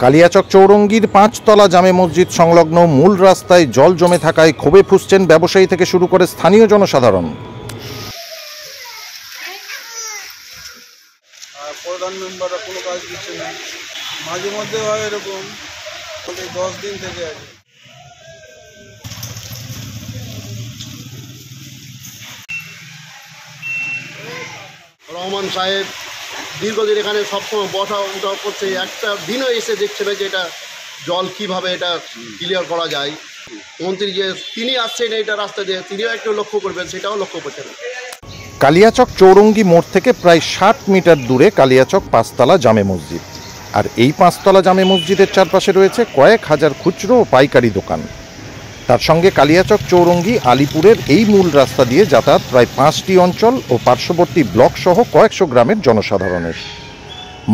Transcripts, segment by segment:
কালিয়াচক চৌরঙ্গীর 5 তলা জামে মসজিদ সংলগ্ন মূল রাস্তায় জল জমে থাকায় ক্ষোভে ফুঁসছেন ব্যবসায়ী থেকে শুরু করে স্থানীয় জনসাধারণ। প্রধান মেম্বাররা কোনো কাজ দিচ্ছে না, মাঝে মধ্যে হয় এরকম, 10 দিন থেকে আছে। রহমান সাহেব দীর্ঘদিন এখানে সবসময় বসা উঠা করছে, একটা দিনও এসে দেখছে না যে এটা জল কিভাবে এটা ক্লিয়ার করা যায়। মন্ত্রী যে তিনি আসছেন এইটা রাস্তা দিয়ে, তিনিও একটু লক্ষ্য করবেন, সেটাও লক্ষ্য করছেন। কালিয়াচক চৌরঙ্গী মোড় থেকে প্রায় 60 মিটার দূরে কালিয়াচক 5 তলা জামে মসজিদ, আর এই 5 তলা জামে মসজিদের চারপাশে রয়েছে কয়েক হাজার খুচরো ও পাইকারি দোকান। তার সঙ্গে কালিয়াচক চৌরঙ্গী আলিপুরের এই মূল রাস্তা দিয়ে যাতায়াত প্রায় 5টি অঞ্চল ও পার্শ্ববর্তী ব্লক সহ কয়েকশো গ্রামের জনসাধারণের।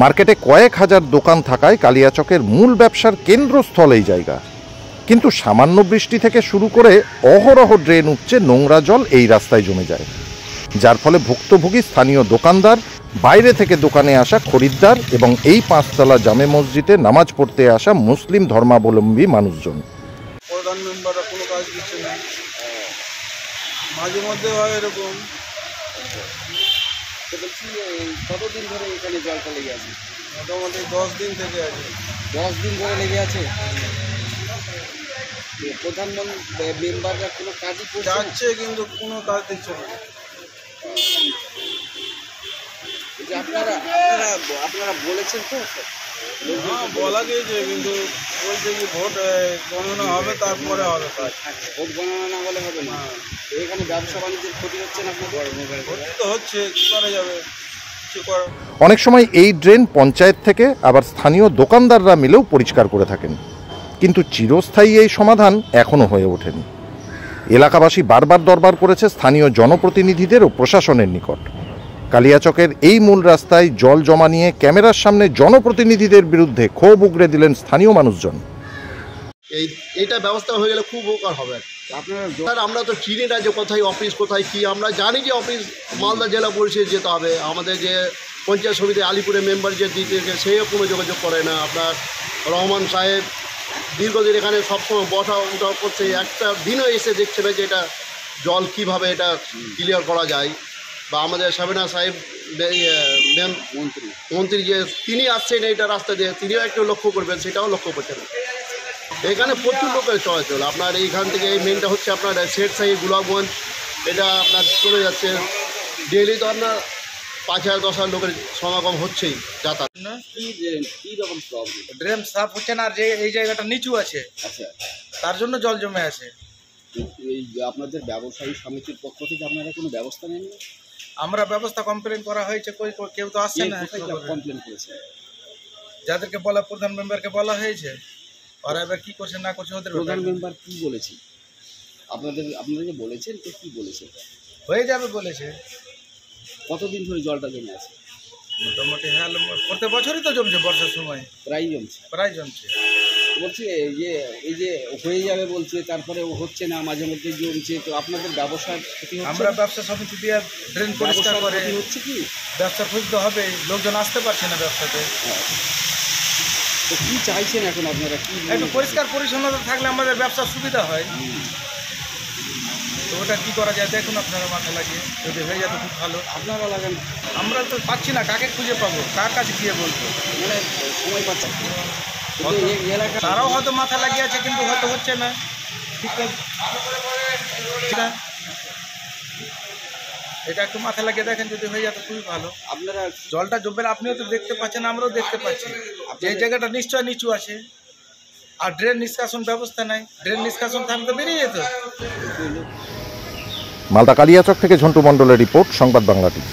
মার্কেটে কয়েক হাজার দোকান থাকায় কালিয়াচকের মূল ব্যবসার কেন্দ্রস্থল এই জায়গা। কিন্তু সামান্য বৃষ্টি থেকে শুরু করে অহরহ ড্রেন উঠছে নোংরা জল এই রাস্তায় জমে যায়, যার ফলে ভুক্তভোগী স্থানীয় দোকানদার, বাইরে থেকে দোকানে আসা খরিদ্দার এবং এই 5 তলা জামে মসজিদে নামাজ পড়তে আসা মুসলিম ধর্মাবলম্বী মানুষজন। প্রধান মেম্বাররা কোনো কাজ দিচ্ছে না, মাঝে মধ্যে হয় এরকম। কতদিন ধরে এখানে জলটা লেগে আছে? মোটামুটি 10 দিন থেকে আছে। 10 দিন ধরে লেগে আছে। প্রধানমন্ত্রী মেম্বাররা কোনো কাজই যাচ্ছে কিন্তু কোনো কাজ দিচ্ছে না। আপনারা বলেছেন তো? হ্যাঁ, বলা গিয়েছে, কিন্তু বলছে কি ভোট গণনা হবে তারপরে হবে কাজ। ভোট গণনা না হলে হবে না। এখানে ব্যবসা বাণিজ্যের ক্ষতি হচ্ছে না? ক্ষতি তো হচ্ছে, কী করা যাবে, কিছু করা। অনেক সময় এই ড্রেন পঞ্চায়েত থেকে আবার স্থানীয় দোকানদাররা মিলেও পরিষ্কার করে থাকেন, কিন্তু চিরস্থায়ী এই সমাধান এখনও হয়ে ওঠেনি। এলাকাবাসী বারবার দরবার করেছে স্থানীয় জনপ্রতিনিধিদের ও প্রশাসনের নিকট। কালিয়াচকের এই মূল রাস্তায় জল জমা নিয়ে ক্যামেরার সামনে জনপ্রতিনিধিদের বিরুদ্ধে ক্ষোভ উগরে দিলেন স্থানীয় মানুষজন। এইটা ব্যবস্থা হয়ে গেলে খুব উপকার হবে। আমরা তো চিনি না যে কোথায় অফিস, কোথায় কি। আমরা জানি যে অফিস মালদা জেলা পরিষদ যেতে হবে, আমাদের যে পঞ্চায়েত সমিতি আলিপুরের মেম্বার যে দিতে, সেও কোনো যোগাযোগ করে না। আপনার রহমান সাহেব দীর্ঘদিন এখানে সবসময় বসা উঠা করছে, একটা দিনও এসে দেখছে না যে এটা জল কিভাবে এটা ক্লিয়ার করা যায়। বা আমাদের সাবিনা সাহেব মন্ত্রী যে তিনি আসছেন এইটা রাস্তা দিয়ে, তিনিও একটু লক্ষ্য করবেন, সেটাও লক্ষ্য করছেন। এখানে প্রচুর লোকের চলাচল। আপনার এইখান থেকে এই মেনটা হচ্ছে আপনার শেরশাহী, গোলাপগঞ্জ, এটা আপনার চলে যাচ্ছে। ডেইলি তো আপনার 5,000-10,000 লোকের সমাগম হচ্ছেই যাতায়াত। কী রকম প্রবলেম? ড্রেন সাফ হচ্ছে না, আর যে এই জায়গাটা নিচু আছে, আচ্ছা, তার জন্য জল জমে আছে। এই আপনাদের ব্যবসায়ী সমিতির পক্ষ থেকে আপনারা কোনো ব্যবস্থা নেন? আমরা ব্যবস্থা কমপ্লেন করা হয়েছে, কেউ তো আসছে না। কমপ্লেন করেছে? যাদেরকে বলা, প্রধান মেম্বারকে বলা হয়েছে, ওরা এবার কী করছে না করছে ওদের। প্রধান মেম্বার কী বলেছে আপনারা যে বলেছেন, তো কী বলেছে? হয়ে যাবে বলেছে। কতদিন ধরে জলটা জমে আছে? মোটামুটি হ্যাঁ, প্রত্যেক বছরই তো জমছে, বর্ষার সময় প্রায় জমছে। বলছি এই যে হয়ে যাবে বলছে, তারপরে হচ্ছে না, মাঝে মধ্যে জমছে, তো আপনাদের ব্যবসার ক্ষতি হচ্ছে? আমরা ব্যবসা সমিতি দিয়ে ড্রেন পরিষ্কার করে হচ্ছে কি ব্যবসা খুঁজতে হবে, লোকজন আসতে পারছে না ব্যবসাতে। তো কী চাইছেন এখন আপনারা? কি একটু পরিষ্কার পরিচ্ছন্নতা থাকলে আমাদের ব্যবসার সুবিধা হয়। তো ওটা কী করা যায় দেখুন আপনারা মাথা লাগিয়ে, যদি হয়ে যেত খুব ভালো। আপনারা লাগান। আমরা তো পাচ্ছি না, কাকে খুঁজে পাবো, কার কাছে গিয়ে বলবো, মানে সময় পাচ্ছে। তারাও হয়তো মাথা লাগিয়ে আছে, কিন্তু হয়তো হচ্ছে না ঠিক না। এটা একটু মাথা লাগিয়ে দেখেন, যদি হয়ে যেত খুবই ভালো। আপনারা জলটা জমবে, আপনিও তো দেখতে পাচ্ছেন, আমরাও দেখতে পাচ্ছি যে এই জায়গাটা নিশ্চয় নিচু আছে, আর ড্রেন নিষ্কাশন ব্যবস্থা নাই। ড্রেন নিষ্কাশন থাকলে তো বেরিয়ে যেত। মালদা কালিয়াচক থেকে ঝন্টু মণ্ডলের রিপোর্ট, সংবাদ বাংলা টিভি।